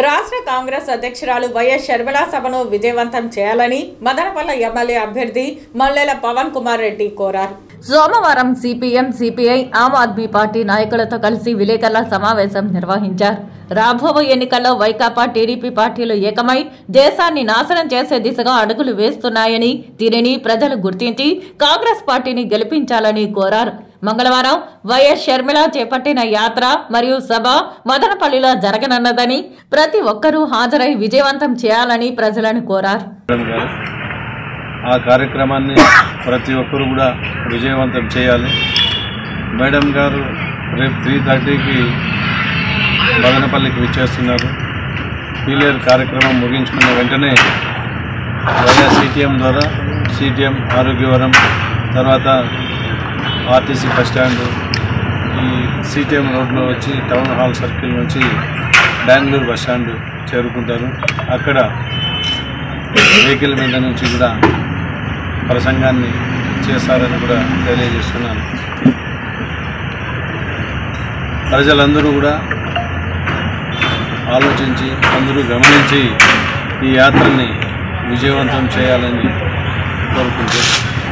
రాష్ట్ర కాంగ్రెస్ అధ్యక్షురాలు వైఎస్ షర్మిల సభను విజయవంతం చేయాలని మదనపల్లె ఎమ్మెల్యే అభ్యర్థి మల్లెల పవన్ కుమార్ రెడ్డి కోరారు. సోమవారం CPM, CPI, Aam Aadmi party నాయకులతో కలిసి విలేకరుల సమావేశం నిర్వహించారు. రాబోయే ఎన్నికల్లో వైకాపా, టీడీపీ పార్టీలు ఏకమై దేశాన్ని నాశనం చేసే దిశగా అడుగులు వేస్తున్నాయని, దీనిని ప్రజలు గుర్తించి కాంగ్రెస్ పార్టీని గెలిపించాలని కోరారు. మంగళవారం వైఎస్ షర్మిల చేపట్టిన యాత్ర మరియు సభ మదనపల్లిలో జరగనున్నదని, ప్రతి ఒక్కరూ హాజరై విజయవంతం చేయాలని ప్రజలను కోరారు. ఆ కార్యక్రమాన్ని ప్రతి ఒక్కరు కూడా విజయవంతం చేయాలి. మేడం గారు రేపు 3:30కి మదనపల్లికి విచ్చేస్తున్నారు. పీలేరు కార్యక్రమం ముగించుకున్న వెంటనే వైఎస్ సిటిఎం ద్వారా సిటిఎం ఆరోగ్యవరం, తర్వాత ఆర్టీసీ బస్టాండ్, ఈ సిటిఎం రోడ్లో వచ్చి టౌన్ హాల్ సర్కిల్ నుంచి బెంగళూరు బస్టాండ్ చేరుకుంటారు. అక్కడ వెహికల్ మీద నుంచి కూడా ప్రసంగాన్ని చేస్తారని కూడా తెలియజేస్తున్నాను. ప్రజలందరూ కూడా ఆలోచించి, అందరూ గమనించి ఈ యాత్రని విజయవంతం చేయాలని కోరుకుంటున్నాను.